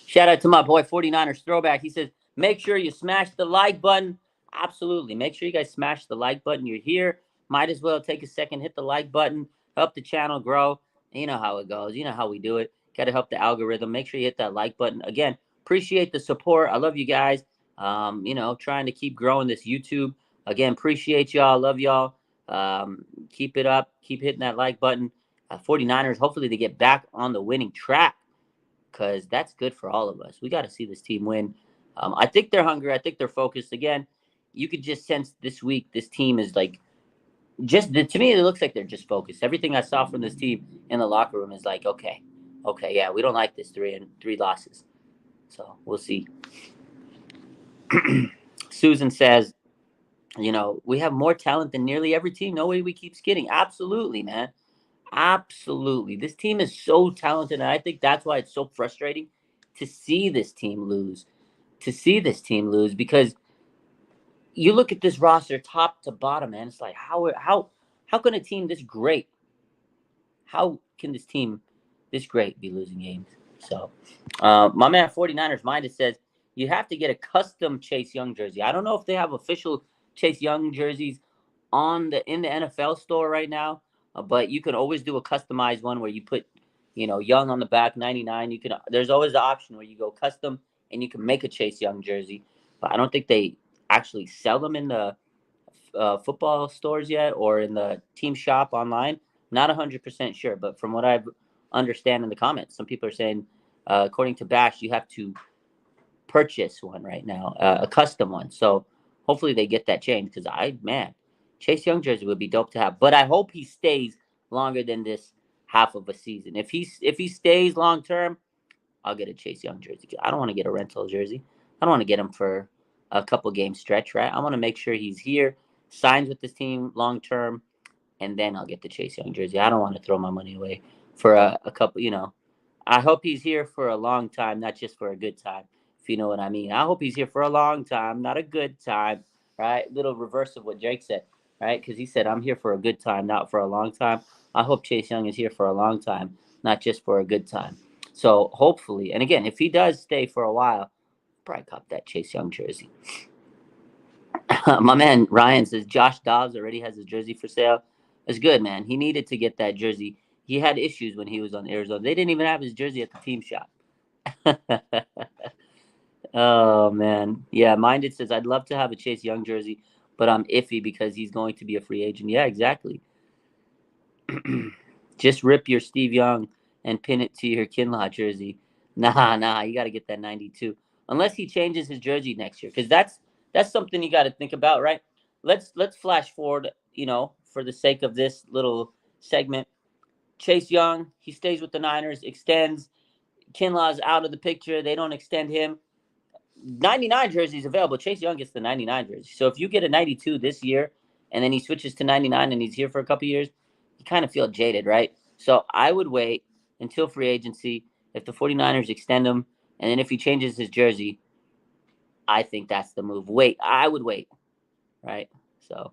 S1: Shout out to my boy 49ers Throwback. He says, make sure you smash the like button. Absolutely. Make sure you guys smash the like button. You're here. Might as well take a second, hit the like button, help the channel grow. You know how it goes. You know how we do it. Got to help the algorithm. Make sure you hit that like button. Again, appreciate the support. I love you guys. Trying to keep growing this YouTube. Again, appreciate y'all. Love y'all. Keep it up. Keep hitting that like button. 49ers, hopefully they get back on the winning track because that's good for all of us. We got to see this team win. I think they're hungry. I think they're focused. Again, you could just sense this week this team is like to me, it looks like they're just focused. Everything I saw from this team in the locker room is like, okay, yeah, we don't like this 3 losses. So we'll see. Susan says, we have more talent than nearly every team. No way we keep skidding. Absolutely, man. Absolutely. This team is so talented, and I think that's why it's so frustrating to see this team lose. Because you look at this roster top to bottom, man. It's like how can a team this great? How can this team this great be losing games? So, my man 49ers Minded says you have to get a custom Chase Young jersey. I don't know if they have official Chase Young jerseys in the NFL store right now, but you can always do a customized one where you put, Young on the back, 99. There's always the option where you go custom and you can make a Chase Young jersey. But I don't think they actually sell them in the football stores yet or in the team shop online. Not 100% sure, but from what I understand in the comments, some people are saying, according to Bash, you have to purchase one right now, a custom one. So hopefully they get that changed because Chase Young jersey would be dope to have. But I hope he stays longer than this half of a season. If he stays long term, I'll get a Chase Young jersey. I don't want to get a rental jersey. I don't want to get him for a couple game stretch, right? I want to make sure he's here, signs with this team long term, and then I'll get the Chase Young jersey. I don't want to throw my money away for a couple, I hope he's here for a long time, not just for a good time, if you know what I mean. I hope he's here for a long time, not a good time, right? Little reverse of what Jake said, right? Because he said, I'm here for a good time, not for a long time. I hope Chase Young is here for a long time, not just for a good time. So hopefully, and again, if he does stay for a while, probably cop that Chase Young jersey. My man Ryan says Josh Dobbs already has his jersey for sale. That's good, man. He needed to get that jersey. He had issues when he was on Arizona. They didn't even have his jersey at the team shop. Oh man, yeah. Minded says I'd love to have a Chase Young jersey, but I'm iffy because he's going to be a free agent. Yeah, exactly. Just rip your Steve Young and pin it to your Kinlaw jersey. Nah, you got to get that 92. Unless he changes his jersey next year, because that's something you got to think about, right? Let's flash forward. For the sake of this little segment, Chase Young, he stays with the Niners, extends. Kinlaw's out of the picture. They don't extend him. 99 jerseys available. Chase Young gets the 99 jersey. So if you get a 92 this year and then he switches to 99 and he's here for a couple years, you kind of feel jaded, right? So I would wait until free agency. If the 49ers extend him, and then if he changes his jersey, I think that's the move. I would wait, right? So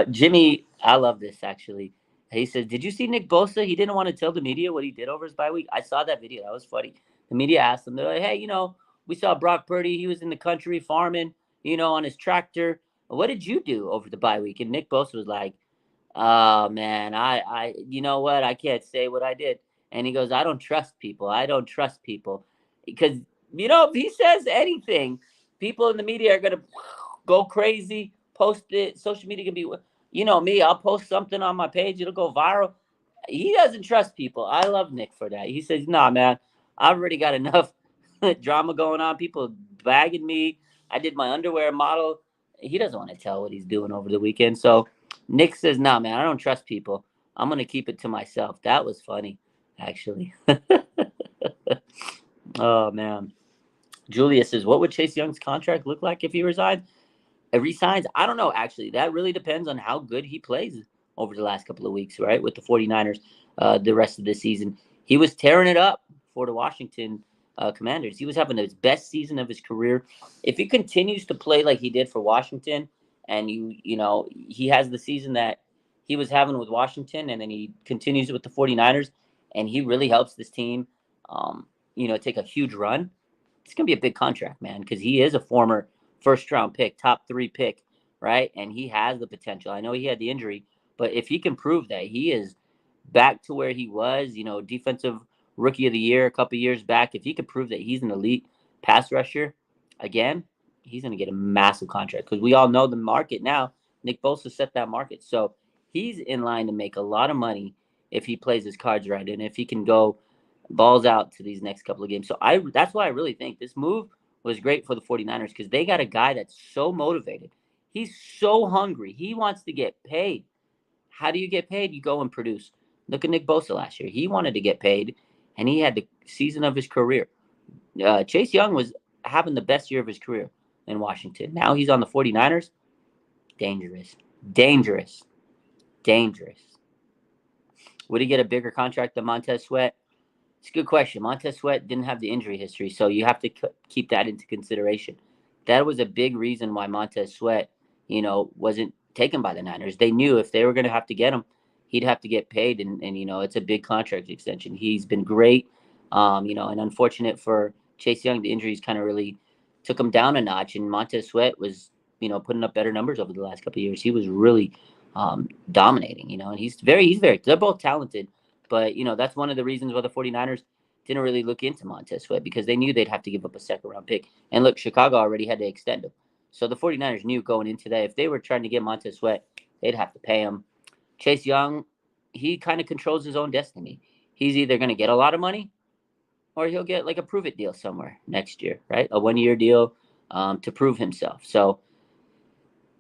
S1: Jimmy, I love this actually. He says, "Did you see Nick Bosa? He didn't want to tell the media what he did over his bye week." I saw that video. That was funny. The media asked him, they're like, "Hey, we saw Brock Purdy. He was in the country farming, on his tractor. What did you do over the bye week?" And Nick Bosa was like, "Oh man, you know what? I can't say what I did." And he goes, "I don't trust people. I don't trust people because if he says anything, people in the media are gonna go crazy. Post it. Social media can be, me. I'll post something on my page. It'll go viral." He doesn't trust people. I love Nick for that. He says, "Nah, man, I've already got enough drama going on. People bagging me. I did my underwear model." He doesn't want to tell what he's doing over the weekend. So Nick says, "Nah, man, I don't trust people. I'm gonna keep it to myself." That was funny, actually. Oh man. Julia says, "What would Chase Young's contract look like if he resigned?" Resigns, I don't know, actually. That really depends on how good he plays over the last couple of weeks, right? With the 49ers, the rest of the season. He was tearing it up for the Washington Commanders. He was having his best season of his career. If he continues to play like he did for Washington, and he has the season that he was having with Washington, and then he continues with the 49ers, and he really helps this team, take a huge run, it's going to be a big contract, man, because he is a former first round pick, top 3 pick, right? And he has the potential. I know he had the injury, but if he can prove that he is back to where he was, defensive rookie of the year a couple years back, if he could prove that he's an elite pass rusher again, he's going to get a massive contract because we all know the market now. Nick Bosa set that market. So he's in line to make a lot of money if he plays his cards right and if he can go balls out to these next couple of games. So that's why I really think this move was great for the 49ers because they got a guy that's so motivated. He's so hungry. He wants to get paid. How do you get paid? You go and produce. Look at Nick Bosa last year. He wanted to get paid, and he had the season of his career. Chase Young was having the best year of his career in Washington. Now he's on the 49ers. Dangerous. Dangerous. Dangerous. Would he get a bigger contract than Montez Sweat? It's a good question. Montez Sweat didn't have the injury history, so you have to keep that into consideration. That was a big reason why Montez Sweat, wasn't taken by the Niners. They knew if they were going to have to get him, he'd have to get paid, and it's a big contract extension. He's been great, and unfortunate for Chase Young, the injuries kind of really took him down a notch, and Montez Sweat was, putting up better numbers over the last couple of years. He was really dominating, and he's very, they're both talented. But, that's one of the reasons why the 49ers didn't really look into Montez Sweat because they knew they'd have to give up a second-round pick. And look, Chicago already had to extend him. So the 49ers knew going into that if they were trying to get Montez Sweat, they'd have to pay him. Chase Young, he kind of controls his own destiny. He's either going to get a lot of money or he'll get like a prove-it deal somewhere next year, right? A one-year deal to prove himself. So,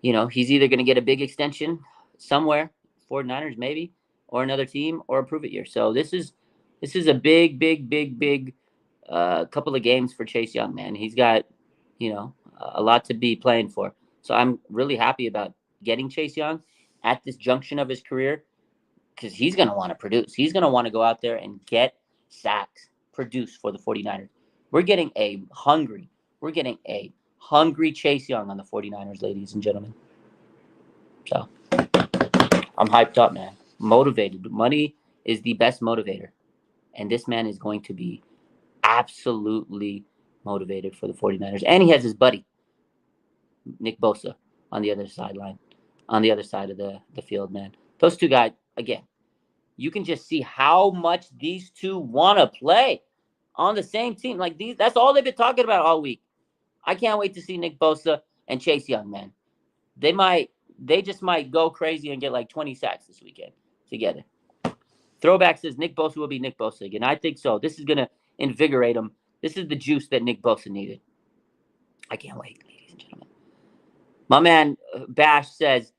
S1: he's either going to get a big extension somewhere, 49ers maybe, or another team, or a prove it year. So this is a big couple of games for Chase Young, man. He's got, a lot to be playing for. So I'm really happy about getting Chase Young at this junction of his career because he's going to want to produce. He's going to want to go out there and get sacks, produce for the 49ers. We're getting a hungry Chase Young on the 49ers, ladies and gentlemen. So I'm hyped up, man. Motivated. Money is the best motivator. And this man is going to be absolutely motivated for the 49ers. And he has his buddy, Nick Bosa on the other sideline, on the other side of the field, man. Those two guys, again, you can just see how much these two want to play on the same team. Like these, that's all they've been talking about all week. I can't wait to see Nick Bosa and Chase Young, man. They just might go crazy and get like 20 sacks this weekend together. Throwback says Nick Bosa will be Nick Bosa again. I think so. This is gonna invigorate him. This is the juice that Nick Bosa needed. I can't wait, ladies and gentlemen. My man Bash says,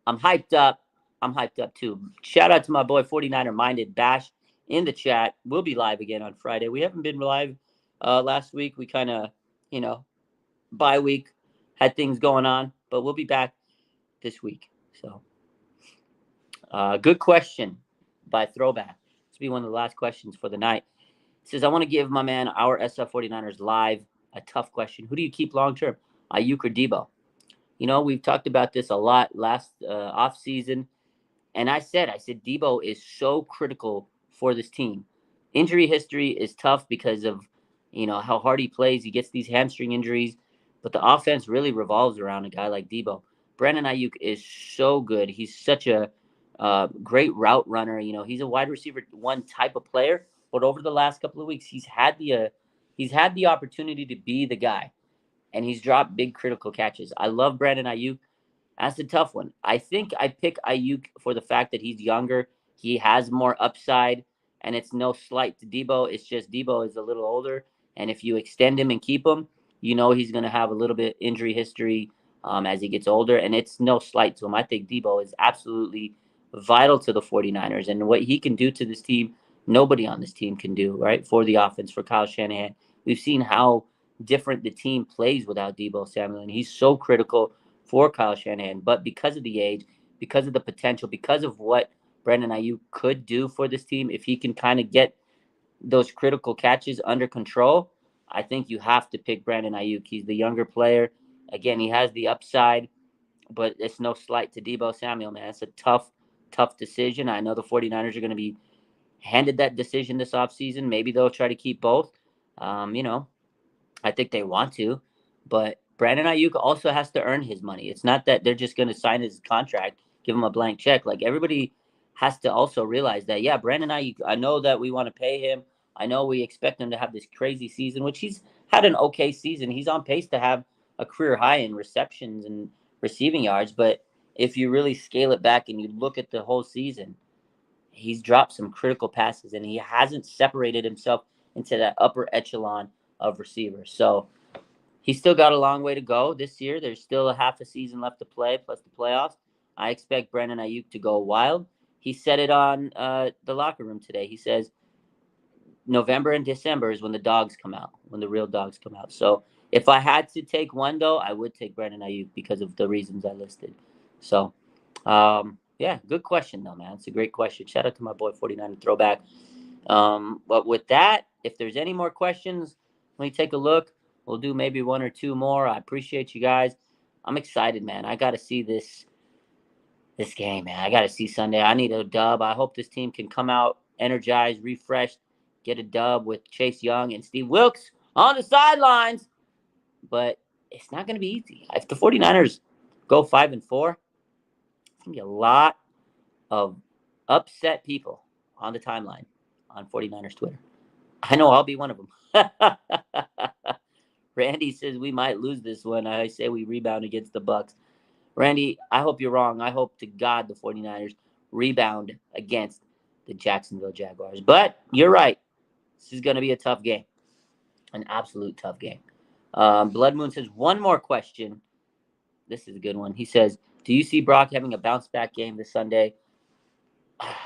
S1: I'm hyped up. I'm hyped up too. Shout out to my boy 49er Minded Bash in the chat. We'll be live again on Friday. We haven't been live last week. We kind of, bye week had things going on, but we'll be back this week. So, good question by Throwback. This will be one of the last questions for the night. It says, I want to give my man, our SF 49ers live, a tough question. Who do you keep long term, Ayuk or Debo? We've talked about this a lot last off season. And I said Debo is so critical for this team. Injury history is tough because of, how hard he plays. He gets these hamstring injuries, but the offense really revolves around a guy like Debo. Brandon Ayuk is so good. He's such a great route runner. He's a wide receiver one type of player. But over the last couple of weeks, he's had the opportunity to be the guy, and he's dropped big critical catches. I love Brandon Ayuk. That's a tough one. I think I pick Ayuk for the fact that he's younger. He has more upside, and it's no slight to Debo. It's just Debo is a little older, and if you extend him and keep him, he's going to have a little bit injury history as he gets older, and it's no slight to him. I think Debo is absolutely vital to the 49ers, and what he can do to this team, nobody on this team can do, right, for the offense, for Kyle Shanahan. We've seen how different the team plays without Debo Samuel, and he's so critical for Kyle Shanahan. But because of the age, because of the potential, because of what Brandon Ayuk could do for this team, if he can kind of get those critical catches under control, I think you have to pick Brandon Ayuk. He's the younger player. Again, he has the upside, but it's no slight to Debo Samuel, man. It's a tough decision. I know the 49ers are going to be handed that decision this offseason. Maybe they'll try to keep both. I think they want to, but Brandon Ayuk also has to earn his money. It's not that they're just going to sign his contract, give him a blank check. Like, everybody has to also realize that, yeah, Brandon Ayuk, I know that we want to pay him. I know we expect him to have this crazy season, which he's had an okay season. He's on pace to have a career high in receptions and receiving yards. But if you really scale it back and you look at the whole season, he's dropped some critical passes and he hasn't separated himself into that upper echelon of receivers. So he's still got a long way to go this year. There's still a half a season left to play, plus the playoffs. I expect Brandon Ayuk to go wild. He said it on the locker room today. He says November and December is when the dogs come out, when the real dogs come out. So if I had to take one, though, I would take Brandon Ayuk because of the reasons I listed. So, yeah, good question, though, man. It's a great question. Shout out to my boy 49 Throwback. But with that, if there's any more questions, let me take a look. We'll do maybe one or two more. I appreciate you guys. I'm excited, man. I got to see this game, man. I got to see Sunday. I need a dub. I hope this team can come out energized, refreshed, get a dub with Chase Young and Steve Wilks on the sidelines. But it's not going to be easy. If the 49ers go 5-4, it's going to be a lot of upset people on the timeline on 49ers Twitter. I know I'll be one of them. Randy says we might lose this one. I say we rebound against the Bucks. Randy, I hope you're wrong. I hope to God the 49ers rebound against the Jacksonville Jaguars. But you're right. This is going to be a tough game. An absolute tough game. Blood Moon says one more question. This is a good one. He says, do you see Brock having a bounce-back game this Sunday?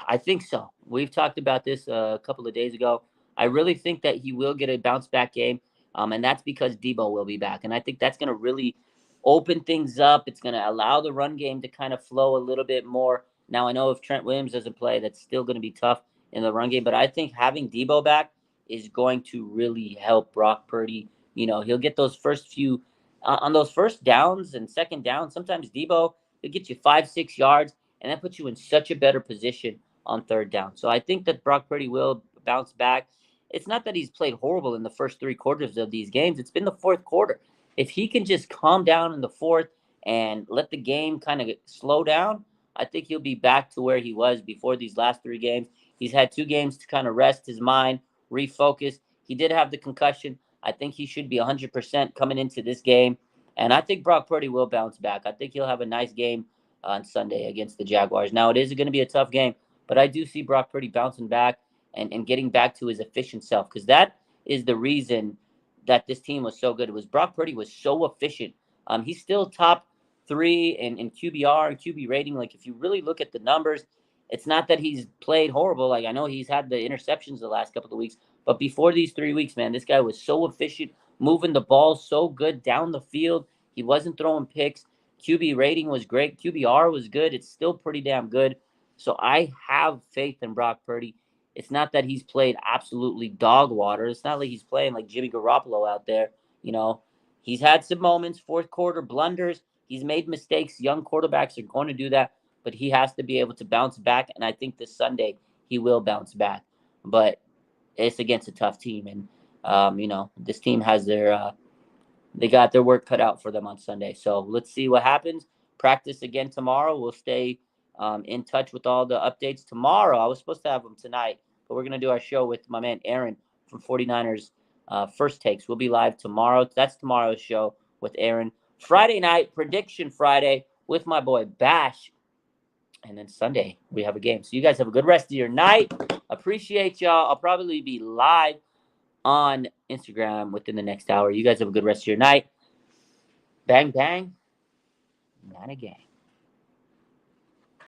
S1: I think so. We've talked about this a couple of days ago. I really think that he will get a bounce-back game, and that's because Debo will be back. And I think that's going to really open things up. It's going to allow the run game to kind of flow a little bit more. Now, I know if Trent Williams doesn't play, that's still going to be tough in the run game. But I think having Debo back is going to really help Brock Purdy. He'll get those first few on those first downs and second downs. Sometimes Debo, he'll get you 5-6 yards, and that puts you in such a better position on third down. So I think that Brock Purdy will bounce back. It's not that he's played horrible in the first three quarters of these games. It's been the fourth quarter. If he can just calm down in the fourth and let the game kind of slow down, I think he'll be back to where he was before these last 3 games. He's had 2 games to kind of rest his mind, refocus. He did have the concussion. I think he should be 100% coming into this game. And I think Brock Purdy will bounce back. I think he'll have a nice game on Sunday against the Jaguars. Now, it is going to be a tough game, but I do see Brock Purdy bouncing back and getting back to his efficient self, because that is the reason that this team was so good. It was Brock Purdy was so efficient. He's still top 3 in QBR and QB rating. Like, if you really look at the numbers, it's not that he's played horrible. Like, I know he's had the interceptions the last couple of weeks, but before these 3 weeks, man, this guy was so efficient, moving the ball so good down the field. He wasn't throwing picks. QB rating was great. QBR was good. It's still pretty damn good. So I have faith in Brock Purdy. It's not that he's played absolutely dog water. It's not like he's playing like Jimmy Garoppolo out there. You know, he's had some moments, fourth quarter blunders. He's made mistakes. Young quarterbacks are going to do that, but he has to be able to bounce back. And I think this Sunday he will bounce back. But it's against a tough team, and this team has they got their work cut out for them on Sunday. So let's see what happens. Practice again tomorrow. We'll stay in touch with all the updates tomorrow. I was supposed to have them tonight, but we're going to do our show with my man Aaron from 49ers First Takes. We'll be live tomorrow. That's tomorrow's show with Aaron. Friday night, Prediction Friday with my boy Bash. And then Sunday, we have a game. So you guys have a good rest of your night. Appreciate y'all. I'll probably be live on Instagram within the next hour. You guys have a good rest of your night. Bang, bang. Not a gang.